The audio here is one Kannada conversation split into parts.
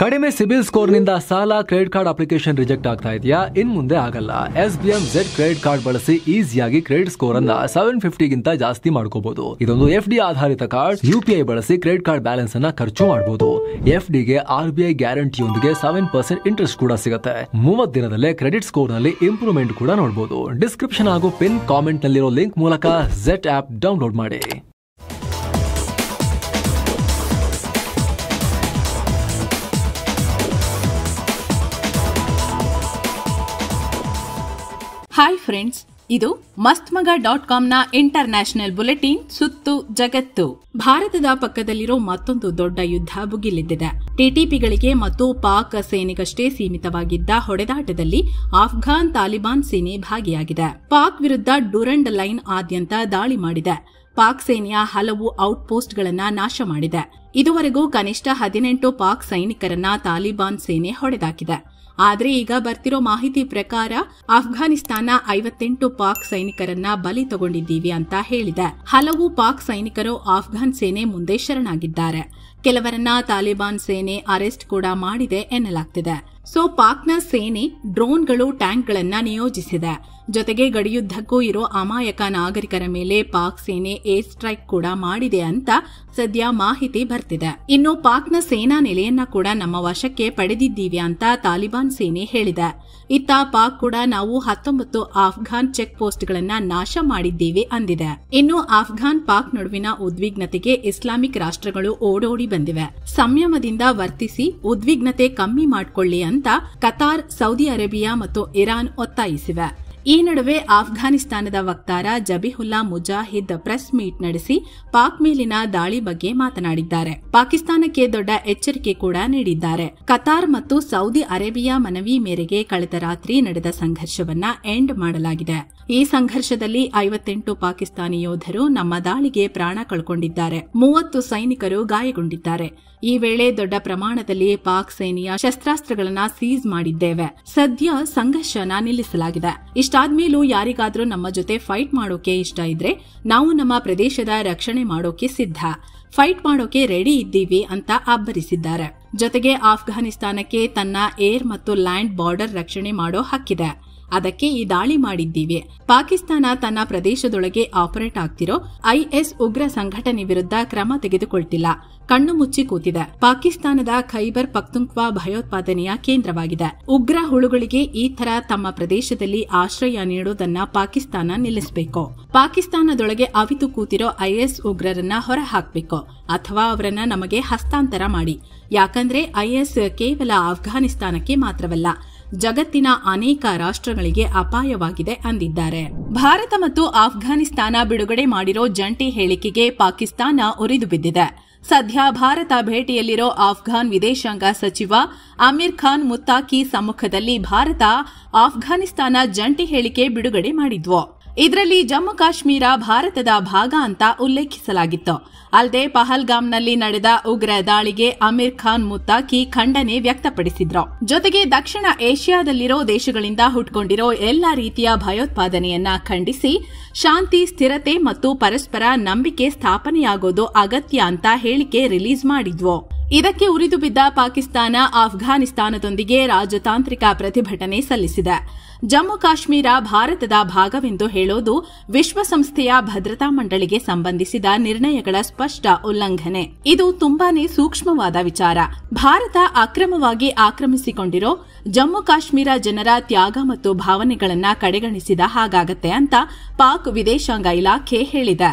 ಕಡಿಮೆ ಸಿಬಿಲ್ ಸ್ಕೋರ್ ನಿಂದ ಸಾಲ ಕ್ರೆಡಿಟ್ ಕಾರ್ಡ್ ಅಪ್ಲಿಕೇಶನ್ ರಿಜೆಕ್ಟ್ ಆಗ್ತಾ ಇದೆಯಾ? ಇನ್ ಮುಂದೆ ಆಗಲ್ಲ. SBM Z ಕ್ರೆಡಿಟ್ ಕಾರ್ಡ್ ಬಳಸಿ ಈಸಿಯಾಗಿ ಕ್ರೆಡಿಟ್ ಸ್ಕೋರ್ ಅನ್ನ 750 ಗಿಂತ ಜಾಸ್ತಿ ಮಾಡ್ಕೋಬಹುದು. ಇದೊಂದು FD ಆಧಾರಿತ ಕಾರ್ಡ್. UPI ಬಳಸಿ ಕ್ರೆಡಿಟ್ ಕಾರ್ಡ್ ಬ್ಯಾಲೆನ್ಸ್ ಅನ್ನ ಖರ್ಚು ಮಾಡಬಹುದು. FD ಗೆ RBI ಗ್ಯಾರಂಟಿಯೊಂದಿಗೆ 7% ಇಂಟ್ರೆಸ್ಟ್ ಕೂಡ ಸಿಗುತ್ತೆ. 30 ದಿನದಲ್ಲೇ ಕ್ರೆಡಿಟ್ ಸ್ಕೋರ್ ನಲ್ಲಿ ಇಂಪ್ರೂವ್ಮೆಂಟ್ ಕೂಡ ನೋಡಬಹುದು. ಡಿಸ್ಕ್ರಿಪ್ಷನ್ ಹಾಗೂ ಪಿನ್ ಕಾಮೆಂಟ್ ನಲ್ಲಿರೋ ಲಿಂಕ್ ಮೂಲಕ Z ಆಪ್ ಡೌನ್ಲೋಡ್ ಮಾಡಿ. ಹಾಯ್ ಫ್ರೆಂಡ್ಸ್, ಇದು ಮಸ್ತ್ಮಗ.ಕಾಮ್ನ ಇಂಟರ್ನ್ಯಾಷನಲ್ ಬುಲೆಟಿನ್ ಸುತ್ತು ಜಗತ್ತು. ಭಾರತದ ಪಕ್ಕದಲ್ಲಿರೋ ಮತ್ತೊಂದು ದೊಡ್ಡ ಯುದ್ಧ ಭುಗಿಲೆದ್ದಿದೆ. ಟಿಟಿಪಿಗಳಿಗೆ ಮತ್ತು ಪಾಕ್ ಸೇನೆಗಷ್ಟೇ ಸೀಮಿತವಾಗಿದ್ದ ಹೊಡೆದಾಟದಲ್ಲಿ ಆಫ್ಘಾನ್ ತಾಲಿಬಾನ್ ಸೇನೆ ಭಾಗಿಯಾಗಿದೆ. ಪಾಕ್ ವಿರುದ್ಧ ಡುರಂಡ್ ಲೈನ್ ಆದ್ಯಂತ ದಾಳಿ ಮಾಡಿದೆ. ಪಾಕ್ ಸೇನೆಯ ಹಲವು ಔಟ್ಪೋಸ್ಟ್ಗಳನ್ನ ನಾಶ ಮಾಡಿದೆ. ಇದುವರೆಗೂ ಕನಿಷ್ಠ 18 ಪಾಕ್ ಸೈನಿಕರನ್ನ ತಾಲಿಬಾನ್ ಸೇನೆ ಹೊಡೆದಾಕಿದೆ. ಆದ್ರೆ ಈಗ ಬರ್ತಿರೋ ಮಾಹಿತಿ ಪ್ರಕಾರ ಅಫ್ಘಾನಿಸ್ತಾನ 58 ಪಾಕ್ ಸೈನಿಕರನ್ನ ಬಲಿ ತಗೊಂಡಿದ್ದೀವಿ ಅಂತ ಹೇಳಿದೆ. ಹಲವು ಪಾಕ್ ಸೈನಿಕರು ಅಫ್ಘಾನ್ ಸೇನೆ ಮುಂದೆ ಶರಣಾಗಿದ್ದಾರೆ. ಕೆಲವರನ್ನ ತಾಲಿಬಾನ್ ಸೇನೆ ಅರೆಸ್ಟ್ ಕೂಡ ಮಾಡಿದೆ ಎನ್ನಲಾಗ್ತಿದೆ. ಪಾಕ್ನ ಸೇನೆ ಡ್ರೋನ್ಗಳು, ಟ್ಯಾಂಕ್ಗಳನ್ನ ನಿಯೋಜಿಸಿದೆ. ಜೊತೆಗೆ ಗಡಿಯುದ್ದಕ್ಕೂ ಇರೋ ಅಮಾಯಕ ನಾಗರಿಕರ ಮೇಲೆ ಪಾಕ್ ಸೇನೆ ಏರ್ ಸ್ಟ್ರೈಕ್ ಕೂಡ ಮಾಡಿದೆ ಅಂತ ಸದ್ಯ ಮಾಹಿತಿ ಬರ್ತಿದೆ. ಇನ್ನು ಪಾಕ್ನ ಸೇನಾ ನೆಲೆಯನ್ನ ಕೂಡ ನಮ್ಮ ವಶಕ್ಕೆ ಪಡೆದಿದ್ದೀವಿ ಅಂತ ತಾಲಿಬಾನ್ ಸೇನೆ ಹೇಳಿದೆ. ಇತ್ತ ಪಾಕ್ ಕೂಡ ನಾವು 19 ಅಫ್ಘಾನ್ ಚೆಕ್ ಪೋಸ್ಟ್ಗಳನ್ನ ನಾಶ ಮಾಡಿದ್ದೀವಿ ಅಂದಿದೆ. ಇನ್ನು ಅಫ್ಘಾನ್ ಪಾಕ್ ನಡುವಿನ ಉದ್ವಿಗ್ನತೆಗೆ ಇಸ್ಲಾಮಿಕ್ ರಾಷ್ಟ್ರಗಳು ಓಡೋಡಿ ಬಂದಿವೆ. ಸಂಯಮದಿಂದ ವರ್ತಿಸಿ ಉದ್ವಿಗ್ನತೆ ಕಮ್ಮಿ ಮಾಡಿಕೊಳ್ಳಿ ಅಂತ ಕತಾರ್, ಸೌದಿ ಅರೇಬಿಯಾ ಮತ್ತು ಇರಾನ್ ಒತ್ತಾಯಿಸಿವೆ. ಈ ನಡುವೆ ಅಫ್ಘಾನಿಸ್ತಾನದ ವಕ್ತಾರ ಜಬಿಹುಲ್ಲಾ ಮುಜಾಹಿದ್ ಪ್ರೆಸ್ ಮೀಟ್ ನಡೆಸಿ ಪಾಕ್ ಮೇಲಿನ ದಾಳಿ ಬಗ್ಗೆ ಮಾತನಾಡಿದ್ದಾರೆ. ಪಾಕಿಸ್ತಾನಕ್ಕೆ ದೊಡ್ಡ ಎಚ್ಚರಿಕೆ ಕೂಡ ನೀಡಿದ್ದಾರೆ. ಕತಾರ್ ಮತ್ತು ಸೌದಿ ಅರೇಬಿಯಾ ಮನವಿ ಮೇರೆಗೆ ಕಳೆದ ರಾತ್ರಿ ನಡೆದ ಸಂಘರ್ಷವನ್ನ ಎಂಡ್ ಮಾಡಲಾಗಿದೆ. ಈ ಸಂಘರ್ಷದಲ್ಲಿ 58 ಪಾಕಿಸ್ತಾನಿ ಯೋಧರು ನಮ್ಮ ದಾಳಿಗೆ ಪ್ರಾಣ ಕಳ್ಕೊಂಡಿದ್ದಾರೆ. 30 ಸೈನಿಕರು ಗಾಯಗೊಂಡಿದ್ದಾರೆ. ಈ ವೇಳೆ ದೊಡ್ಡ ಪ್ರಮಾಣದಲ್ಲಿ ಪಾಕ್ ಸೇನೆಯ ಶಸ್ತ್ರಾಸ್ತ್ರಗಳನ್ನ ಸೀಸ್ ಮಾಡಿದ್ದೇವೆ. ಸದ್ಯ ಸಂಘರ್ಷನ ನಿಲ್ಲಿಸಲಾಗಿದೆ. ಇಷ್ಟಾದ್ಮೇಲೂ ಯಾರಿಗಾದ್ರೂ ನಮ್ಮ ಜೊತೆ ಫೈಟ್ ಮಾಡೋಕೆ ಇಷ್ಟ ಇದ್ರೆ ನಾವು ನಮ್ಮ ಪ್ರದೇಶದ ರಕ್ಷಣೆ ಮಾಡೋಕೆ ಸಿದ್ಧ, ಫೈಟ್ ಮಾಡೋಕೆ ರೆಡಿ ಇದ್ದೀವಿ ಅಂತ ಅಬ್ಬರಿಸಿದ್ದಾರೆ. ಜೊತೆಗೆ ಅಫ್ಘಾನಿಸ್ತಾನಕ್ಕೆ ತನ್ನ ಏರ್ ಮತ್ತು ಲ್ಯಾಂಡ್ ಬಾರ್ಡರ್ ರಕ್ಷಣೆ ಮಾಡೋ ಹಕ್ಕಿದೆ. ಅದಕ್ಕೆ ಈ ದಾಳಿ ಮಾಡಿದ್ದೀವಿ. ಪಾಕಿಸ್ತಾನ ತನ್ನ ಪ್ರದೇಶದೊಳಗೆ ಆಪರೇಟ್ ಆಗ್ತಿರೋ IS ಉಗ್ರ ಸಂಘಟನೆ ವಿರುದ್ಧ ಕ್ರಮ ತೆಗೆದುಕೊಳ್ತಿಲ್ಲ, ಕಣ್ಣು ಮುಚ್ಚಿ ಕೂತಿದೆ. ಪಾಕಿಸ್ತಾನದ ಖೈಬರ್ ಪಖ್ತೂನ್ಖ್ವಾ ಭಯೋತ್ಪಾದನೆಯ ಕೇಂದ್ರವಾಗಿದೆ. ಉಗ್ರ ಹುಳುಗಳಿಗೆ ಈ ತರ ತಮ್ಮ ಪ್ರದೇಶದಲ್ಲಿ ಆಶ್ರಯ ನೀಡೋದನ್ನ ಪಾಕಿಸ್ತಾನ ನಿಲ್ಲಿಸಬೇಕು. ಪಾಕಿಸ್ತಾನದೊಳಗೆ ಅವಿತು ಕೂತಿರೋ IS ಉಗ್ರರನ್ನ ಹೊರ ಹಾಕಬೇಕು ಅಥವಾ ಅವರನ್ನ ನಮಗೆ ಹಸ್ತಾಂತರ ಮಾಡಿ. ಯಾಕಂದ್ರೆ IS ಕೇವಲ ಅಫ್ಘಾನಿಸ್ತಾನಕ್ಕೆ ಮಾತ್ರವಲ್ಲ, ಜಗತ್ತಿನ ಅನೇಕ ರಾಷ್ಟ್ರಗಳಿಗೆ ಅಪಾಯವಾಗಿದೆ ಅಂದಿದ್ದಾರೆ. ಭಾರತ ಮತ್ತು ಅಫ್ಘಾನಿಸ್ತಾನ ಬಿಡುಗಡೆ ಮಾಡಿರೋ ಜಂಟಿ ಹೇಳಿಕೆಗೆ ಪಾಕಿಸ್ತಾನ ಉರಿದು ಬಿದ್ದಿದೆ. ಸದ್ಯ ಭಾರತ ಭೇಟಿಯಲ್ಲಿರೋ ಅಫ್ಘಾನ್ ವಿದೇಶಾಂಗ ಸಚಿವ ಅಮೀರ್ ಖಾನ್ ಮುತ್ತಾಕಿ ಸಮ್ಮುಖದಲ್ಲಿ ಭಾರತ ಅಫ್ಘಾನಿಸ್ತಾನ ಜಂಟಿ ಹೇಳಿಕೆ ಬಿಡುಗಡೆ ಮಾಡಿದ್ವು. ಇದರಲ್ಲಿ ಜಮ್ಮು ಕಾಶ್ಮೀರ ಭಾರತದ ಭಾಗ ಅಂತ ಉಲ್ಲೇಖಿಸಲಾಗಿತ್ತು. ಅಲ್ಲದೆ ಪಹಲ್ಗಾಮ್ನಲ್ಲಿ ನಡೆದ ಉಗ್ರ ದಾಳಿಗೆ ಅಮೀರ್ ಖಾನ್ ಮುತ್ತಾಕಿ ಖಂಡನೆ ವ್ಯಕ್ತಪಡಿಸಿದ್ರು. ಜೊತೆಗೆ ದಕ್ಷಿಣ ಏಷ್ಯಾದಲ್ಲಿರೋ ದೇಶಗಳಿಂದ ಹುಟ್ಕೊಂಡಿರೋ ಎಲ್ಲಾ ರೀತಿಯ ಭಯೋತ್ಪಾದನೆಯನ್ನ ಖಂಡಿಸಿ ಶಾಂತಿ, ಸ್ಥಿರತೆ ಮತ್ತು ಪರಸ್ಪರ ನಂಬಿಕೆ ಸ್ಥಾಪನೆಯಾಗೋದು ಅಗತ್ಯ ಅಂತ ಹೇಳಿಕೆ ರಿಲೀಸ್ ಮಾಡಿದ್ವು. ಇದಕ್ಕೆ ಉರಿದು ಬಿದ್ದ ಪಾಕಿಸ್ತಾನ ಅಫ್ಘಾನಿಸ್ತಾನದೊಂದಿಗೆ ರಾಜತಾಂತ್ರಿಕ ಪ್ರತಿಭಟನೆ ಸಲ್ಲಿಸಿದೆ. ಜಮ್ಮು ಕಾಶ್ಮೀರ ಭಾರತದ ಭಾಗವೆಂದು ಹೇಳೋದು ವಿಶ್ವಸಂಸ್ಥೆಯ ಭದ್ರತಾ ಮಂಡಳಿಗೆ ಸಂಬಂಧಿಸಿದ ನಿರ್ಣಯಗಳ ಸ್ಪಷ್ಟ ಉಲ್ಲಂಘನೆ. ಇದು ತುಂಬಾನೇ ಸೂಕ್ಷ್ಮವಾದ ವಿಚಾರ. ಭಾರತ ಅಕ್ರಮವಾಗಿ ಆಕ್ರಮಿಸಿಕೊಂಡಿರೋ ಜಮ್ಮು ಕಾಶ್ಮೀರ ಜನರ ತ್ಯಾಗ ಮತ್ತು ಭಾವನೆಗಳನ್ನ ಕಡೆಗಣಿಸಿದ ಹಾಗಾಗತ್ತೆ ಅಂತ ಪಾಕ್ ವಿದೇಶಾಂಗ ಇಲಾಖೆ ಹೇಳಿದೆ.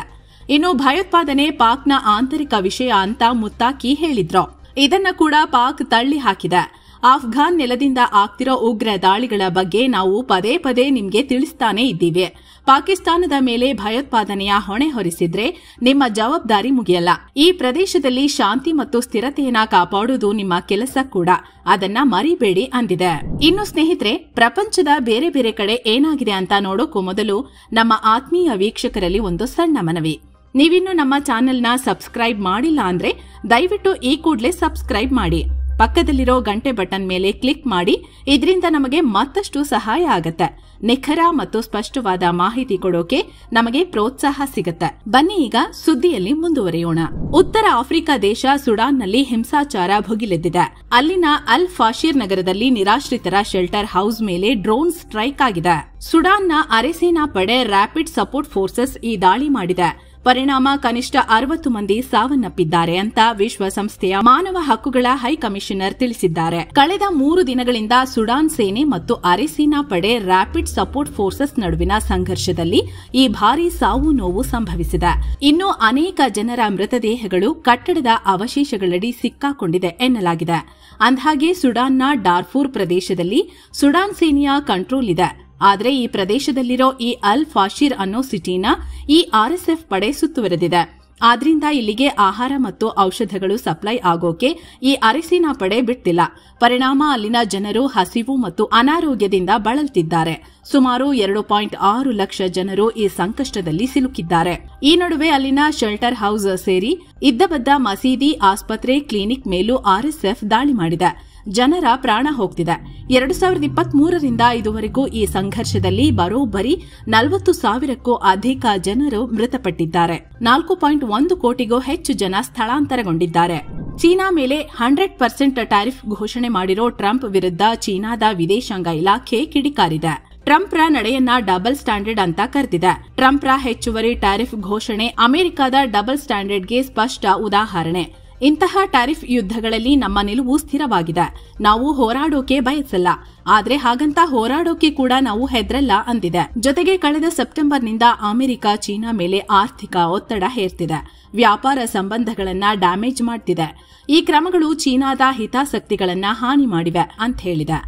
ಇನ್ನು ಭಯೋತ್ಪಾದನೆ ಪಾಕ್ನ ಆಂತರಿಕ ವಿಷಯ ಅಂತ ಮುತ್ತಾಕಿ ಹೇಳಿದ್ರು. ಇದನ್ನ ಕೂಡ ಪಾಕ್ ತಳ್ಳಿ ಹಾಕಿದೆ. ಅಫ್ಘಾನ್ ನೆಲದಿಂದ ಆಗ್ತಿರೋ ಉಗ್ರ ದಾಳಿಗಳ ಬಗ್ಗೆ ನಾವು ಪದೇ ಪದೇ ನಿಮ್ಗೆ ತಿಳಿಸ್ತಾನೆ ಇದ್ದೀವಿ. ಪಾಕಿಸ್ತಾನದ ಮೇಲೆ ಭಯೋತ್ಪಾದನೆಯ ಹೊಣೆ ಹೊರಿಸಿದ್ರೆ ನಿಮ್ಮ ಜವಾಬ್ದಾರಿ ಮುಗಿಯಲ್ಲ. ಈ ಪ್ರದೇಶದಲ್ಲಿ ಶಾಂತಿ ಮತ್ತು ಸ್ಥಿರತೆಯನ್ನ ಕಾಪಾಡುವುದು ನಿಮ್ಮ ಕೆಲಸ ಕೂಡ, ಅದನ್ನ ಮರಿಬೇಡಿ ಅಂದಿದೆ. ಇನ್ನು ಸ್ನೇಹಿತರೆ, ಪ್ರಪಂಚದ ಬೇರೆ ಬೇರೆ ಕಡೆ ಏನಾಗಿದೆ ಅಂತ ನೋಡೋಕ್ಕೂ ಮೊದಲು ನಮ್ಮ ಆತ್ಮೀಯ ವೀಕ್ಷಕರಲ್ಲಿ ಒಂದು ಸಣ್ಣ ಮನವಿ. ನೀವಿನ್ನು ನಮ್ಮ ಚಾನೆಲ್ನ ಸಬ್ಸ್ಕ್ರೈಬ್ ಮಾಡಿಲ್ಲ ಅಂದ್ರೆ ದಯವಿಟ್ಟು ಈ ಕೂಡಲೇ ಸಬ್ಸ್ಕ್ರೈಬ್ ಮಾಡಿ. ಪಕ್ಕದಲ್ಲಿರೋ ಗಂಟೆ ಬಟನ್ ಮೇಲೆ ಕ್ಲಿಕ್ ಮಾಡಿ. ಇದರಿಂದ ನಮಗೆ ಮತ್ತಷ್ಟು ಸಹಾಯ ಆಗತ್ತೆ. ನಿಖರ ಮತ್ತು ಸ್ಪಷ್ಟವಾದ ಮಾಹಿತಿ ಕೊಡೋಕೆ ನಮಗೆ ಪ್ರೋತ್ಸಾಹ ಸಿಗತ್ತೆ. ಬನ್ನಿ ಈಗ ಸುದ್ದಿಯಲ್ಲಿ ಮುಂದುವರಿಯೋಣ. ಉತ್ತರ ಆಫ್ರಿಕಾ ದೇಶ ಸುಡಾನ್ನಲ್ಲಿ ಹಿಂಸಾಚಾರ ಭುಗಿಲೆದ್ದಿದೆ. ಅಲ್ಲಿನ ಅಲ್ ಫಾಶಿರ್ ನಗರದಲ್ಲಿ ನಿರಾಶ್ರಿತರ ಶೆಲ್ಟರ್ ಹೌಸ್ ಮೇಲೆ ಡ್ರೋನ್ ಸ್ಟ್ರೈಕ್ ಆಗಿದೆ. ಸುಡಾನ್ನ ಅರೆಸೇನಾ ಪಡೆ ರ್ಯಾಪಿಡ್ ಸಪೋರ್ಟ್ ಫೋರ್ಸಸ್ ಈ ದಾಳಿ ಮಾಡಿದೆ. ಪರಿಣಾಮ ಕನಿಷ್ಠ 60 ಮಂದಿ ಸಾವನ್ನಪ್ಪಿದ್ದಾರೆ ಅಂತ ವಿಶ್ವಸಂಸ್ಥೆಯ ಮಾನವ ಹಕ್ಕುಗಳ ಹೈಕಮಿಷನರ್ ತಿಳಿಸಿದ್ದಾರೆ. ಕಳೆದ 3 ದಿನಗಳಿಂದ ಸುಡಾನ್ ಸೇನೆ ಮತ್ತು ಅರೆಸೇನಾ ಪಡೆ ರ್ಯಾಪಿಡ್ ಸಪೋರ್ಟ್ ಫೋರ್ಸಸ್ ನಡುವಿನ ಸಂಘರ್ಷದಲ್ಲಿ ಈ ಭಾರೀ ಸಾವು ನೋವು ಸಂಭವಿಸಿದೆ. ಇನ್ನು ಅನೇಕ ಜನರ ಮೃತದೇಹಗಳು ಕಟ್ಟಡದ ಅವಶೇಷಗಳಡಿ ಸಿಕ್ಕಾಕೊಂಡಿದೆ ಎನ್ನಲಾಗಿದೆ. ಅಂದಹಾಗೆ ಸುಡಾನ್ನ ಡಾರ್ಫೂರ್ ಪ್ರದೇಶದಲ್ಲಿ ಸುಡಾನ್ ಸೇನೆಯ ಕಂಟ್ರೋಲ್ ಇದೆ. ಆದರೆ ಈ ಪ್ರದೇಶದಲ್ಲಿರೋ ಈ ಅಲ್ ಫಾಶಿರ್ ಅನ್ನೋ ಸಿಟಿನ ಈ ಆರ್ಎಸ್ಎಫ್ ಪಡೆ ಸುತ್ತುವರೆದಿದೆ. ಆದ್ರಿಂದ ಇಲ್ಲಿಗೆ ಆಹಾರ ಮತ್ತು ಔಷಧಗಳು ಸಪ್ಲೈ ಆಗೋಕೆ ಈ ಅರೆಸೇನಾ ಪಡೆ ಬಿಟ್ಟಿಲ್ಲ. ಪರಿಣಾಮ ಅಲ್ಲಿನ ಜನರು ಹಸಿವು ಮತ್ತು ಅನಾರೋಗ್ಯದಿಂದ ಬಳಲ್ತಿದ್ದಾರೆ. ಸುಮಾರು 2.6 ಲಕ್ಷ ಜನರು ಈ ಸಂಕಷ್ಟದಲ್ಲಿ ಸಿಲುಕಿದ್ದಾರೆ. ಈ ನಡುವೆ ಅಲ್ಲಿನ ಶೆಲ್ಟರ್ ಹೌಸ್ ಸೇರಿ ಇದ್ದಬದ್ದ ಮಸೀದಿ, ಆಸ್ಪತ್ರೆ, ಕ್ಲಿನಿಕ್ ಮೇಲೂ ಆರ್ಎಸ್ಎಫ್ ದಾಳಿ ಮಾಡಿದೆ. ಜನರ ಪ್ರಾಣ ಹೋಗ್ತಿದೆ. 2023ರಿಂದ ಇದುವರೆಗೂ ಈ ಸಂಘರ್ಷದಲ್ಲಿ ಬರೋಬ್ಬರಿ 40,000ಕ್ಕೂ ಅಧಿಕ ಜನರು ಮೃತಪಟ್ಟಿದ್ದಾರೆ. 4.1 ಕೋಟಿಗೂ ಹೆಚ್ಚು ಜನ ಸ್ಥಳಾಂತರಗೊಂಡಿದ್ದಾರೆ. ಚೀನಾ ಮೇಲೆ 100% ಟ್ಯಾರಿಫ್ ಘೋಷಣೆ ಮಾಡಿರೋ ಟ್ರಂಪ್ ವಿರುದ್ಧ ಚೀನಾದ ವಿದೇಶಾಂಗ ಇಲಾಖೆ ಕಿಡಿಕಾರಿದೆ. ಟ್ರಂಪ್ರ ನಡೆಯನ್ನ ಡಬಲ್ ಸ್ಟ್ಯಾಂಡರ್ಡ್ ಅಂತ ಕರೆದಿದೆ. ಟ್ರಂಪ್ರ ಹೆಚ್ಚುವರಿ ಟ್ಯಾರಿಫ್ ಘೋಷಣೆ ಅಮೆರಿಕದ ಡಬಲ್ ಸ್ಟ್ಯಾಂಡರ್ಡ್ಗೆ ಸ್ಪಷ್ಟ ಉದಾಹರಣೆ. ಇಂತಹ ಟ್ಯಾರಿಫ್ ಯುದ್ಧಗಳಲ್ಲಿ ನಮ್ಮ ನಿಲುವು ಸ್ಥಿರವಾಗಿದೆ. ನಾವು ಹೋರಾಡೋಕೆ ಬಯಸಲ್ಲ, ಆದ್ರೆ ಹಾಗಂತ ಹೋರಾಡೋಕೆ ಕೂಡ ನಾವು ಹೆದ್ರಲ್ಲ ಅಂದಿದೆ. ಜೊತೆಗೆ ಕಳೆದ ಸೆಪ್ಟೆಂಬರ್ನಿಂದ ಅಮೆರಿಕ ಚೀನಾ ಮೇಲೆ ಆರ್ಥಿಕ ಒತ್ತಡ ಹೇರ್ತಿದೆ, ವ್ಯಾಪಾರ ಸಂಬಂಧಗಳನ್ನ ಡ್ಯಾಮೇಜ್ ಮಾಡ್ತಿದೆ. ಈ ಕ್ರಮಗಳು ಚೀನಾದ ಹಿತಾಸಕ್ತಿಗಳನ್ನ ಹಾನಿ ಮಾಡಿವೆ ಅಂತ ಹೇಳಿದೆ.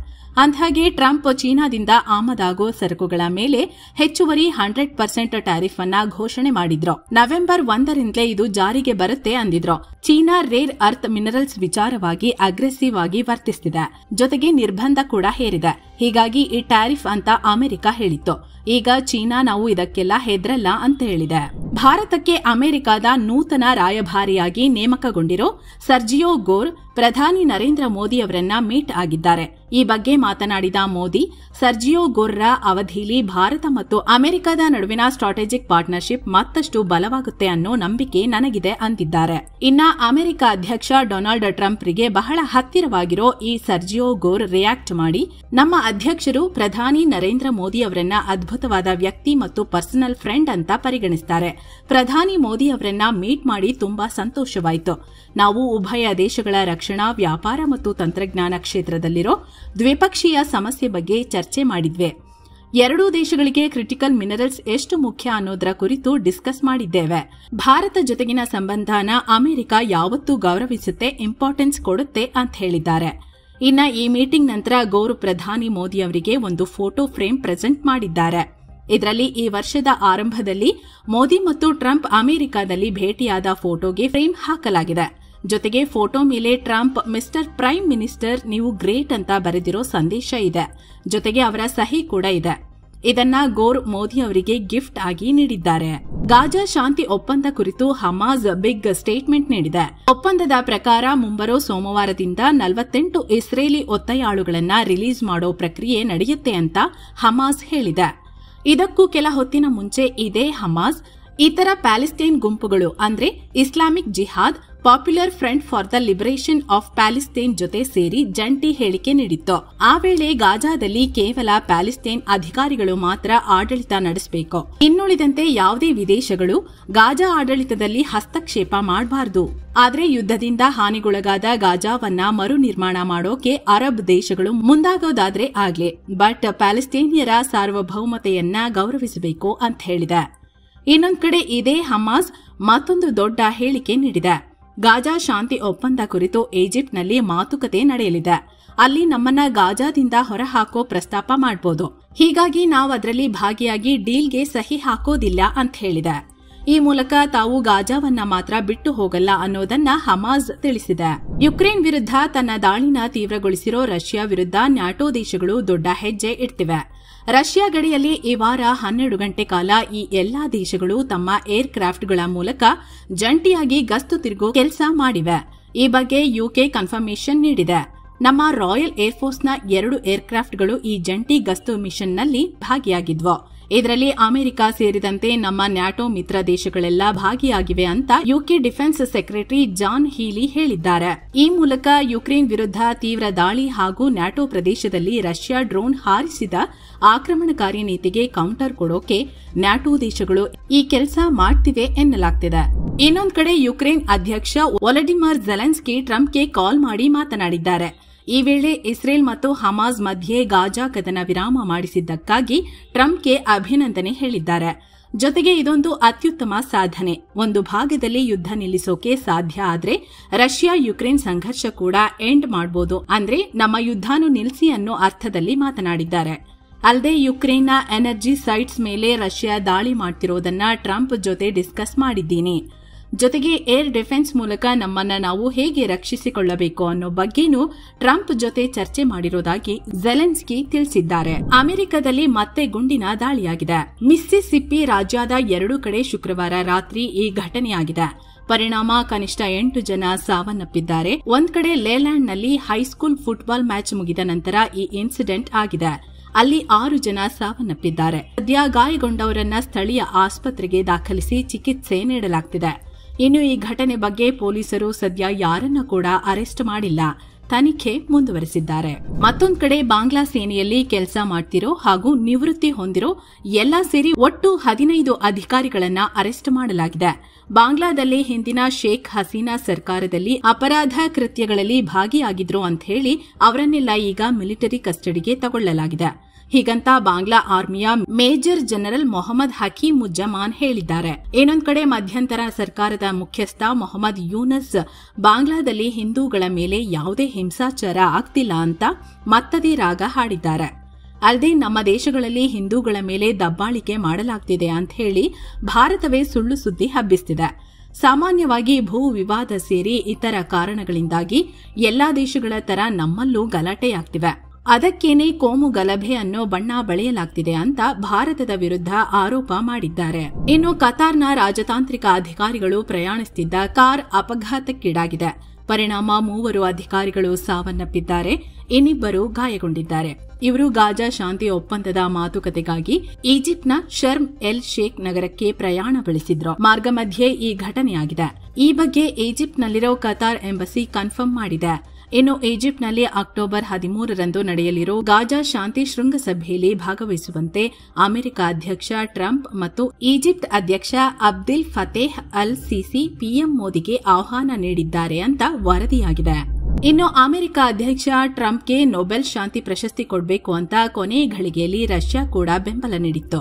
ಅಂದಹಾಗೆ ಟ್ರಂಪ್ ಚೀನಾದಿಂದ ಆಮದಾಗೋ ಸರಕುಗಳ ಮೇಲೆ ಹೆಚ್ಚುವರಿ 100% ಟ್ಯಾರಿಫ್ ಅನ್ನ ಘೋಷಣೆ ಮಾಡಿದ್ರು. ನವೆಂಬರ್ 1ರಿಂದಲೇ ಇದು ಜಾರಿಗೆ ಬರುತ್ತೆ ಅಂದಿದ್ರು. ಚೀನಾ ರೇರ್ ಅರ್ತ್ ಮಿನರಲ್ಸ್ ವಿಚಾರವಾಗಿ ಅಗ್ರೆಸಿವ್ ಆಗಿ ವರ್ತಿಸುತ್ತಿದೆ. ಜೊತೆಗೆ ನಿರ್ಬಂಧ ಕೂಡ ಹೇರಿದೆ. ಹೀಗಾಗಿ ಈ ಟ್ಯಾರಿಫ್ ಅಂತ ಅಮೆರಿಕ ಹೇಳಿತ್ತು. ಈಗ ಚೀನಾ ನಾವು ಇದಕ್ಕೆಲ್ಲ ಹೆದ್ರಲ್ಲ ಅಂತ ಹೇಳಿದೆ. ಭಾರತಕ್ಕೆ ಅಮೆರಿಕದ ನೂತನ ರಾಯಭಾರಿಯಾಗಿ ನೇಮಕಗೊಂಡಿರೋ ಸರ್ಜಿಯೋ ಗೋರ್ ಪ್ರಧಾನಿ ನರೇಂದ್ರ ಮೋದಿ ಅವರನ್ನ ಮೀಟ್ ಆಗಿದ್ದಾರೆ. ಈ ಬಗ್ಗೆ ಮಾತನಾಡಿದ ಮೋದಿ, ಸರ್ಜಿಯೋ ಗೋರ್ರ ಅವಧಿಯಲ್ಲಿ ಭಾರತ ಮತ್ತು ಅಮೆರಿಕದ ನಡುವಿನ ಸ್ಟ್ರಾಟಜಿಕ್ ಪಾರ್ಟ್ನರ್ಶಿಪ್ ಮತ್ತಷ್ಟು ಬಲವಾಗುತ್ತೆ ಅನ್ನೋ ನಂಬಿಕೆ ನನಗಿದೆ ಅಂದಿದ್ದಾರೆ. ಇನ್ನ ಅಮೆರಿಕ ಅಧ್ಯಕ್ಷ ಡೊನಾಲ್ಡ್ ಟ್ರಂಪ್ರಿಗೆ ಬಹಳ ಹತ್ತಿರವಾಗಿರೋ ಈ ಸರ್ಜಿಯೋ ಗೋರ್ ರಿಯಾಕ್ಟ್ ಮಾಡಿ, ನಮ್ಮ ಅಧ್ಯಕ್ಷರು ಪ್ರಧಾನಿ ನರೇಂದ್ರ ಮೋದಿ ಅವರನ್ನ ಅದ್ಭುತವಾದ ವ್ಯಕ್ತಿ ಮತ್ತು ಪರ್ಸನಲ್ ಫ್ರೆಂಡ್ ಅಂತ ಪರಿಗಣಿಸುತ್ತಾರೆ. ಪ್ರಧಾನಿ ಮೋದಿ ಅವರನ್ನ ಮೀಟ್ ಮಾಡಿ ತುಂಬಾ ಸಂತೋಷವಾಯಿತು. ನಾವು ಉಭಯ ದೇಶಗಳ ರಕ್ಷಣಾ, ವ್ಯಾಪಾರ ಮತ್ತು ತಂತ್ರಜ್ಞಾನ ಕ್ಷೇತ್ರದಲ್ಲಿರೋ ದ್ವಿಪಕ್ಷೀಯ ಸಮಸ್ಯೆ ಬಗ್ಗೆ ಚರ್ಚೆ ಮಾಡಿದ್ವಿ. ಎರಡೂ ದೇಶಗಳಿಗೆ ಕ್ರಿಟಿಕಲ್ ಮಿನರಲ್ಸ್ ಎಷ್ಟು ಮುಖ್ಯ ಅನ್ನೋದರ ಕುರಿತು ಡಿಸ್ಕಸ್ ಮಾಡಿದ್ದೇವೆ. ಭಾರತ ಜೊತೆಗಿನ ಸಂಬಂಧನ ಅಮೆರಿಕ ಯಾವತ್ತೂ ಗೌರವಿಸುತ್ತೆ, ಇಂಪಾರ್ಟೆನ್ಸ್ ಕೊಡುತ್ತೆ ಅಂತ ಹೇಳಿದ್ದಾರೆ. ಇನ್ನ ಈ ಮೀಟಿಂಗ್ ನಂತರ ಗೌರ್ ಪ್ರಧಾನಿ ಮೋದಿ ಅವರಿಗೆ ಒಂದು ಫೋಟೋ ಫ್ರೇಮ್ ಪ್ರೆಸೆಂಟ್ ಮಾಡಿದ್ದಾರೆ. ಇದರಲ್ಲಿ ಈ ವರ್ಷದ ಆರಂಭದಲ್ಲಿ ಮೋದಿ ಮತ್ತು ಟ್ರಂಪ್ ಅಮೆರಿಕದಲ್ಲಿ ಭೇಟಿಯಾದ ಫೋಟೋಗೆ ಫ್ರೇಮ್ ಹಾಕಲಾಗಿದೆ. ಜೊತೆಗೆ ಫೋಟೋ ಮೇಲೆ ಟ್ರಂಪ್ ಮಿಸ್ಟರ್ ಪ್ರೈಮ್ ಮಿನಿಸ್ಟರ್ ನೀವು ಗ್ರೇಟ್ ಅಂತ ಬರೆದಿರೋ ಸಂದೇಶ ಇದೆ. ಜೊತೆಗೆ ಅವರ ಸಹಿ ಕೂಡ ಇದೆ. ಇದನ್ನ ಗೋರ್ ಮೋದಿ ಅವರಿಗೆ ಗಿಫ್ಟ್ ಆಗಿ ನೀಡಿದ್ದಾರೆ. ಗಾಜಾ ಶಾಂತಿ ಒಪ್ಪಂದ ಕುರಿತು ಹಮಾಸ್ ಬಿಗ್ ಸ್ಟೇಟ್ಮೆಂಟ್ ನೀಡಿದೆ. ಒಪ್ಪಂದದ ಪ್ರಕಾರ ಮುಂಬರೋ ಸೋಮವಾರದಿಂದ 48 ಇಸ್ರೇಲಿ ಒತ್ತೆಯಾಳುಗಳನ್ನ ರಿಲೀಸ್ ಮಾಡೋ ಪ್ರಕ್ರಿಯೆ ನಡೆಯುತ್ತೆ ಅಂತ ಹಮಾಸ್ ಹೇಳಿದೆ. ಇದಕ್ಕೂ ಕೆಲ ಹೊತ್ತಿನ ಮುಂಚೆ ಇದೇ ಹಮಾಸ್ ಇತರ ಪ್ಯಾಲೆಸ್ತೈನ್ ಗುಂಪುಗಳು ಅಂದ್ರೆ Islamic jihad, popular front for the liberation of Palestine ಜೊತೆ ಸೇರಿ ಜಂಟಿ ಹೇಳಿಕೆ ನೀಡಿತ್ತು. ಆ ವೇಳೆ ಗಾಜಾದಲ್ಲಿ ಕೇವಲ ಪ್ಯಾಲೆಸ್ತೈನ್ ಅಧಿಕಾರಿಗಳು ಮಾತ್ರ ಆಡಳಿತ ನಡೆಸಬೇಕು, ಇನ್ನುಳಿದಂತೆ ಯಾವುದೇ ವಿದೇಶಗಳು ಗಾಜಾ ಆಡಳಿತದಲ್ಲಿ ಹಸ್ತಕ್ಷೇಪ ಮಾಡಬಾರದು. ಆದ್ರೆ ಯುದ್ಧದಿಂದ ಹಾನಿಗೊಳಗಾದ ಗಾಜಾವನ್ನ ಮರು ನಿರ್ಮಾಣ ಮಾಡೋಕೆ ಅರಬ್ ದೇಶಗಳು ಮುಂದಾಗೋದಾದ್ರೆ ಆಗ್ಲಿ, ಬಟ್ ಪ್ಯಾಲೆಸ್ತೈನಿಯರ ಸಾರ್ವಭೌಮತೆಯನ್ನ ಗೌರವಿಸಬೇಕು ಅಂತ ಹೇಳಿದೆ. ಇನ್ನೊಂದ್ ಕಡೆ ಇದೇ ಹಮಾಸ್ ಮತ್ತೊಂದು ದೊಡ್ಡ ಹೇಳಿಕೆ ನೀಡಿದೆ. ಗಾಜಾ ಶಾಂತಿ ಒಪ್ಪಂದ ಕುರಿತು ಈಜಿಪ್ಟ್ನಲ್ಲಿ ಮಾತುಕತೆ ನಡೆಯಲಿದೆ. ಅಲ್ಲಿ ನಮ್ಮನ್ನ ಗಾಜಾದಿಂದ ಹೊರಹಾಕೋ ಪ್ರಸ್ತಾಪ ಮಾಡಬಹುದು. ಹೀಗಾಗಿ ನಾವು ಅದರಲ್ಲಿ ಭಾಗಿಯಾಗಿ ಡೀಲ್ಗೆ ಸಹಿ ಹಾಕೋದಿಲ್ಲ ಅಂತ ಹೇಳಿದೆ. ಈ ಮೂಲಕ ತಾವು ಗಾಜಾವನ್ನ ಮಾತ್ರ ಬಿಟ್ಟು ಹೋಗಲ್ಲ ಅನ್ನೋದನ್ನ ಹಮಾಸ್ ತಿಳಿಸಿದೆ. ಯುಕ್ರೇನ್ ವಿರುದ್ಧ ತನ್ನ ದಾಳಿನ ತೀವ್ರಗೊಳಿಸಿರೋ ರಷ್ಯಾ ವಿರುದ್ಧ ನ್ಯಾಟೋ ದೇಶಗಳು ದೊಡ್ಡ ಹೆಜ್ಜೆ ಇಡ್ತಿವೆ. ರಷ್ಯಾ ಗಡಿಯಲ್ಲಿ ಈ ವಾರ 12 ಗಂಟೆ ಕಾಲ ಈ ಎಲ್ಲಾ ದೇಶಗಳು ತಮ್ಮ ಏರ್ ಕ್ರಾಫ್ಟ್ಗಳ ಮೂಲಕ ಜಂಟಿಯಾಗಿ ಗಸ್ತು ತಿರುಗೋ ಕೆಲಸ ಮಾಡಿವೆ. ಈ ಬಗ್ಗೆ ಯುಕೆ ಕನ್ಫರ್ಮೇಷನ್ ನೀಡಿದೆ. ನಮ್ಮ ರಾಯಲ್ ಏರ್ಫೋರ್ಸ್ನ 2 ಏರ್ಕ್ರಾಫ್ಟ್ಗಳು ಈ ಜಂಟಿ ಗಸ್ತು ಮಿಷನ್ನಲ್ಲಿ ಭಾಗಿಯಾಗಿದ್ವು. ಇದರಲ್ಲಿ ಅಮೆರಿಕ ಸೇರಿದಂತೆ ನಮ್ಮ ನ್ಯಾಟೋ ಮಿತ್ರ ದೇಶಗಳೆಲ್ಲ ಭಾಗಿಯಾಗಿವೆ ಅಂತ ಯುಕೆ ಡಿಫೆನ್ಸ್ ಸೆಕ್ರೆಟರಿ ಜಾನ್ ಹೀಲಿ ಹೇಳಿದ್ದಾರೆ. ಈ ಮೂಲಕ ಯುಕ್ರೇನ್ ವಿರುದ್ಧ ತೀವ್ರ ದಾಳಿ ಹಾಗೂ ನ್ಯಾಟೋ ಪ್ರದೇಶದಲ್ಲಿ ರಷ್ಯಾ ಡ್ರೋನ್ ಹಾರಿಸಿದ ಆಕ್ರಮಣಕಾರಿ ನೀತಿಗೆ ಕೌಂಟರ್ ಕೊಡೋಕೆ ನ್ಯಾಟೋ ದೇಶಗಳು ಈ ಕೆಲಸ ಮಾಡ್ತಿವೆ ಎನ್ನಲಾಗ್ತಿದೆ. ಇನ್ನೊಂದ್ ಕಡೆ ಯುಕ್ರೇನ್ ಅಧ್ಯಕ್ಷ ವೊಲಡಿಮಿರ್ ಝೆಲೆನ್ಸ್ಕಿ ಟ್ರಂಪ್ಗೆ ಕಾಲ್ ಮಾಡಿ ಮಾತನಾಡಿದ್ದಾರೆ. ಈ ವೇಳೆ ಇಸ್ರೇಲ್ ಮತ್ತು ಹಮಾಸ್ ಮಧ್ಯೆ ಗಾಜಾ ಕದನ ವಿರಾಮ ಮಾಡಿಸಿದ್ದಕ್ಕಾಗಿ ಟ್ರಂಪ್ಗೆ ಅಭಿನಂದನೆ ಹೇಳಿದ್ದಾರೆ. ಜೊತೆಗೆ ಇದೊಂದು ಅತ್ಯುತ್ತಮ ಸಾಧನೆ. ಒಂದು ಭಾಗದಲ್ಲಿ ಯುದ್ಧ ನಿಲ್ಲಿಸೋಕೆ ಸಾಧ್ಯ ಆದ್ರೆ ರಷ್ಯಾ ಯುಕ್ರೇನ್ ಸಂಘರ್ಷ ಕೂಡ ಎಂಡ್ ಮಾಡಬಹುದು, ಅಂದ್ರೆ ನಮ್ಮ ಯುದ್ಧನೂ ನಿಲ್ಲಿಸಿ ಅನ್ನೋ ಅರ್ಥದಲ್ಲಿ ಮಾತನಾಡಿದ್ದಾರೆ. ಅಲ್ಲದೆ ಯುಕ್ರೇನ್ನ ಎನರ್ಜಿ ಸೈಟ್ಸ್ ಮೇಲೆ ರಷ್ಯಾ ದಾಳಿ ಮಾಡ್ತಿರೋದನ್ನ ಟ್ರಂಪ್ ಜೊತೆ ಡಿಸ್ಕಸ್ ಮಾಡಿದ್ದೀನಿ. ಜೊತೆಗೆ ಏರ್ ಡಿಫೆನ್ಸ್ ಮೂಲಕ ನಮ್ಮನ್ನ ನಾವು ಹೇಗೆ ರಕ್ಷಿಸಿಕೊಳ್ಳಬೇಕು ಅನ್ನೋ ಬಗ್ಗೆನೂ ಟ್ರಂಪ್ ಜೊತೆ ಚರ್ಚೆ ಮಾಡಿರೋದಾಗಿ ಝೆಲೆನ್ಸ್ಕಿ ತಿಳಿಸಿದ್ದಾರೆ. ಅಮೆರಿಕದಲ್ಲಿ ಮತ್ತೆ ಗುಂಡಿನ ದಾಳಿಯಾಗಿದೆ. ಮಿಸ್ಸಿಸಿಪ್ಪಿ ರಾಜ್ಯದ 2 ಕಡೆ ಶುಕ್ರವಾರ ರಾತ್ರಿ ಈ ಘಟನೆಯಾಗಿದೆ. ಪರಿಣಾಮ ಕನಿಷ್ಠ 8 ಜನ ಸಾವನ್ನಪ್ಪಿದ್ದಾರೆ. ಒಂದ್ ಕಡೆ ಲೇಲ್ಯಾಂಡ್ನಲ್ಲಿ ಹೈಸ್ಕೂಲ್ ಫುಟ್ಬಾಲ್ ಮ್ಯಾಚ್ ಮುಗಿದ ನಂತರ ಈ ಇನ್ಸಿಡೆಂಟ್ ಆಗಿದೆ. ಅಲ್ಲಿ 6 ಜನ ಸಾವನ್ನಪ್ಪಿದ್ದಾರೆ. ಸದ್ಯ ಗಾಯಗೊಂಡವರನ್ನ ಸ್ಥಳೀಯ ಆಸ್ಪತ್ರೆಗೆ ದಾಖಲಿಸಿ ಚಿಕಿತ್ಸೆ ನೀಡಲಾಗ್ತಿದೆ. ಇನ್ನು ಈ ಘಟನೆ ಬಗ್ಗೆ ಪೊಲೀಸರು ಸದ್ಯ ಯಾರನ್ನ ಕೂಡ ಅರೆಸ್ಟ್ ಮಾಡಿಲ್ಲ, ತನಿಖೆ ಮುಂದುವರೆಸಿದ್ದಾರೆ. ಮತ್ತೊಂದು ಕಡೆ ಬಾಂಗ್ಲಾ ಸೇನೆಯಲ್ಲಿ ಕೆಲಸ ಮಾಡ್ತಿರೋ ಹಾಗೂ ನಿವೃತ್ತಿ ಹೊಂದಿರೋ ಎಲ್ಲಾ ಸೇರಿ ಒಟ್ಟು 15 ಅಧಿಕಾರಿಗಳನ್ನ ಅರೆಸ್ಟ್ ಮಾಡಲಾಗಿದೆ. ಬಾಂಗ್ಲಾದಲ್ಲಿ ಹಿಂದಿನ ಶೇಖ್ ಹಸೀನಾ ಸರ್ಕಾರದಲ್ಲಿ ಅಪರಾಧ ಕೃತ್ಯಗಳಲ್ಲಿ ಭಾಗಿಯಾಗಿದ್ರು ಅಂತ ಹೇಳಿ ಅವರನ್ನೆಲ್ಲ ಈಗ ಮಿಲಿಟರಿ ಕಸ್ಟಡಿಗೆ ತಗೊಳ್ಳಲಾಗಿದೆ. ಹೀಗಂತ ಬಾಂಗ್ಲಾ ಆರ್ಮಿಯ ಮೇಜರ್ ಜನರಲ್ ಮೊಹಮ್ಮದ್ ಹಕೀಮುಜ್ಜಮಾನ್ ಹೇಳಿದ್ದಾರೆ. ಇನ್ನೊಂದ್ ಕಡೆ ಮಧ್ಯಂತರ ಸರ್ಕಾರದ ಮುಖ್ಯಸ್ಥ ಮೊಹಮ್ಮದ್ ಯೂನಸ್ ಬಾಂಗ್ಲಾದಲ್ಲಿ ಹಿಂದೂಗಳ ಮೇಲೆ ಯಾವುದೇ ಹಿಂಸಾಚಾರ ಆಗ್ತಿಲ್ಲ ಅಂತ ಮತ್ತದೇ ರಾಗ ಹಾಡಿದ್ದಾರೆ. ಅಲ್ಲದೆ ನಮ್ಮ ದೇಶಗಳಲ್ಲಿ ಹಿಂದೂಗಳ ಮೇಲೆ ದಬ್ಬಾಳಿಕೆ ಮಾಡಲಾಗ್ತಿದೆ ಅಂತ ಹೇಳಿ ಭಾರತವೇ ಸುಳ್ಳು ಸುದ್ದಿ ಹಬ್ಬಿಸುತ್ತಿದೆ. ಸಾಮಾನ್ಯವಾಗಿ ಭೂ ವಿವಾದ ಸೇರಿ ಇತರ ಕಾರಣಗಳಿಂದಾಗಿ ಎಲ್ಲಾ ದೇಶಗಳ ತರ ನಮ್ಮಲ್ಲೂ ಗಲಾಟೆಯಾಗ್ತಿವೆ. ಅದಕ್ಕೇನೆ ಕೋಮು ಗಲಭೆ ಅನ್ನೋ ಬಣ್ಣ ಬಳಿಯಲಾಗ್ತಿದೆ ಅಂತ ಭಾರತದ ವಿರುದ್ಧ ಆರೋಪ ಮಾಡಿದ್ದಾರೆ. ಇನ್ನು ಕತಾರ್ನ ರಾಜತಾಂತ್ರಿಕ ಅಧಿಕಾರಿಗಳು ಪ್ರಯಾಣಿಸುತ್ತಿದ್ದ ಕಾರ್ ಅಪಘಾತಕ್ಕೀಡಾಗಿದೆ. ಪರಿಣಾಮ 3 ಅಧಿಕಾರಿಗಳು ಸಾವನ್ನಪ್ಪಿದ್ದಾರೆ, ಇನ್ನಿಬ್ಬರು ಗಾಯಗೊಂಡಿದ್ದಾರೆ. ಇವರು ಗಾಜಾ ಶಾಂತಿ ಒಪ್ಪಂದದ ಮಾತುಕತೆಗಾಗಿ ಈಜಿಪ್ಟ್ನ ಶರ್ಮ್ ಎಲ್ ಶೇಖ್ ನಗರಕ್ಕೆ ಪ್ರಯಾಣ ಬೆಳೆಸಿದ್ರು. ಮಾರ್ಗ ಮಧ್ಯೆ ಈ ಘಟನೆಯಾಗಿದೆ. ಈ ಬಗ್ಗೆ ಈಜಿಪ್ಟ್ನಲ್ಲಿರೋ ಕತಾರ್ ಎಂಬಸಿ ಕನ್ಫರ್ಮ್ ಮಾಡಿದೆ. ಇನ್ನು ಈಜಿಪ್ಟ್ನಲ್ಲಿ ಅಕ್ಟೋಬರ್ 13ರಂದು ನಡೆಯಲಿರೋ ಗಾಜಾ ಶಾಂತಿ ಶೃಂಗಸಭೆಯಲ್ಲಿ ಭಾಗವಹಿಸುವಂತೆ ಅಮೆರಿಕ ಅಧ್ಯಕ್ಷ ಟ್ರಂಪ್ ಮತ್ತು ಈಜಿಪ್ಟ್ ಅಧ್ಯಕ್ಷ ಅಬ್ದೆಲ್ ಫತೇಹ್ ಅಲ್ ಸಿಸಿ ಪಿಎಂ ಮೋದಿಗೆ ಆಹ್ವಾನ ನೀಡಿದ್ದಾರೆ ಅಂತ ವರದಿಯಾಗಿದೆ. ಇನ್ನು ಅಮೆರಿಕ ಅಧ್ಯಕ್ಷ ಟ್ರಂಪ್ಗೆ ನೊಬೆಲ್ ಶಾಂತಿ ಪ್ರಶಸ್ತಿ ಕೊಡಬೇಕು ಅಂತ ಕೊನೆ ಘಳಿಗೆಯಲ್ಲಿ ರಷ್ಯಾ ಕೂಡ ಬೆಂಬಲ ನೀಡಿತ್ತು.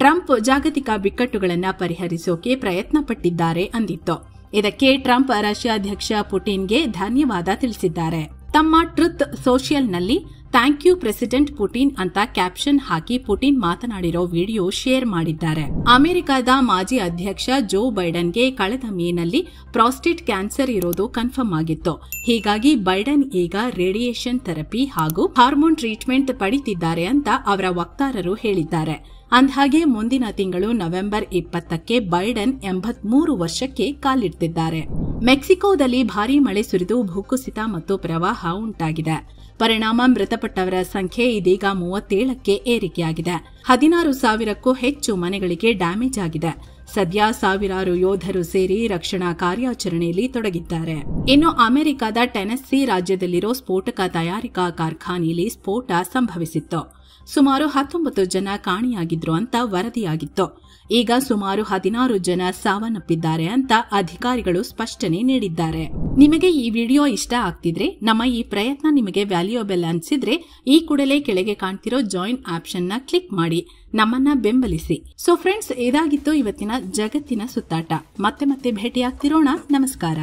ಟ್ರಂಪ್ ಜಾಗತಿಕ ಬಿಕ್ಕಟ್ಟುಗಳನ್ನು ಪರಿಹರಿಸೋಕೆ ಪ್ರಯತ್ನ ಪಟ್ಟಿದ್ದಾರೆ ಅಂದಿತ್ತು. ಇದಕ್ಕೆ ಟ್ರಂಪ್ ರಷ್ಯಾ ಅಧ್ಯಕ್ಷ ಪುಟಿನ್ಗೆ ಧನ್ಯವಾದ ತಿಳಿಸಿದ್ದಾರೆ. ತಮ್ಮ ಟ್ರುತ್ ಸೋಷಿಯಲ್ನಲ್ಲಿ ಥ್ಯಾಂಕ್ ಯು ಪ್ರೆಸಿಡೆಂಟ್ ಪುಟಿನ್ ಅಂತ ಕ್ಯಾಪ್ಷನ್ ಹಾಕಿ ಪುಟಿನ್ ಮಾತನಾಡಿರೋ ವಿಡಿಯೋ ಶೇರ್ ಮಾಡಿದ್ದಾರೆ. ಅಮೆರಿಕದ ಮಾಜಿ ಅಧ್ಯಕ್ಷ ಜೋ ಬೈಡನ್ಗೆ ಕಳೆದ ಮೇನಲ್ಲಿ ಪ್ರಾಸ್ಟೇಟ್ ಕ್ಯಾನ್ಸರ್ ಇರೋದು ಕನ್ಫರ್ಮ್ ಆಗಿತ್ತು. ಹೀಗಾಗಿ ಬೈಡನ್ ಈಗ ರೇಡಿಯೇಷನ್ ಥೆರಪಿ ಹಾಗೂ ಹಾರ್ಮೋನ್ ಟ್ರೀಟ್ಮೆಂಟ್ ಪಡಿತಿದ್ದಾರೆ ಅಂತ ಅವರ ವಕ್ತಾರರು ಹೇಳಿದ್ದಾರೆ. ಅಂದ್ಹಾಗೆ ಮುಂದಿನ ತಿಂಗಳು ನವೆಂಬರ್ 20ಕ್ಕೆ ಬೈಡನ್ 83 ವರ್ಷಕ್ಕೆ ಕಾಲಿಡ್ತಿದ್ದಾರೆ. ಮೆಕ್ಸಿಕೋದಲ್ಲಿ ಭಾರೀ ಮಳೆ ಸುರಿದು ಭೂಕುಸಿತ ಮತ್ತು ಪ್ರವಾಹ ಉಂಟಾಗಿದೆ. ಪರಿಣಾಮ ಮೃತಪಟ್ಟವರ ಸಂಖ್ಯೆ ಇದೀಗ 37ಕ್ಕೆ ಏರಿಕೆಯಾಗಿದೆ. 16,000ಕ್ಕೂ ಹೆಚ್ಚು ಮನೆಗಳಿಗೆ ಡ್ಯಾಮೇಜ್ ಆಗಿದೆ. ಸದ್ಯ ಸಾವಿರಾರು ಯೋಧರು ಸೇರಿ ರಕ್ಷಣಾ ಕಾರ್ಯಾಚರಣೆಯಲ್ಲಿ ತೊಡಗಿದ್ದಾರೆ. ಇನ್ನು ಅಮೆರಿಕದ ಟೆನೆಸ್ಸಿ ರಾಜ್ಯದಲ್ಲಿರೋ ಸ್ಫೋಟಕ ತಯಾರಿಕಾ ಕಾರ್ಖಾನೆಯಲ್ಲಿ ಸ್ಫೋಟ ಸಂಭವಿಸಿತ್ತು. ಸುಮಾರು 19 ಜನ ಕಾಣೆಯಾಗಿದ್ರು ಅಂತ ವರದಿಯಾಗಿತ್ತು. ಈಗ ಸುಮಾರು 16 ಜನ ಸಾವನ್ನಪ್ಪಿದ್ದಾರೆ ಅಂತ ಅಧಿಕಾರಿಗಳು ಸ್ಪಷ್ಟನೆ ನೀಡಿದ್ದಾರೆ. ನಿಮಗೆ ಈ ವಿಡಿಯೋ ಇಷ್ಟ ಆಗ್ತಿದ್ರೆ, ನಮ್ಮ ಈ ಪ್ರಯತ್ನ ನಿಮಗೆ ವ್ಯಾಲ್ಯೂಯಬಲ್ ಅನ್ಸಿದ್ರೆ ಈ ಕೂಡಲೇ ಕೆಳಗೆ ಕಾಣ್ತಿರೋ ಜಾಯಿನ್ ಆಪ್ಷನ್ ನ ಕ್ಲಿಕ್ ಮಾಡಿ ನಮ್ಮನ್ನ ಬೆಂಬಲಿಸಿ. ಸೊ ಫ್ರೆಂಡ್ಸ್, ಇದಾಗಿತ್ತು ಇವತ್ತಿನ ಜಗತ್ತಿನ ಸುತ್ತಾಟ. ಮತ್ತೆ ಭೇಟಿಯಾಗ್ತಿರೋಣ. ನಮಸ್ಕಾರ.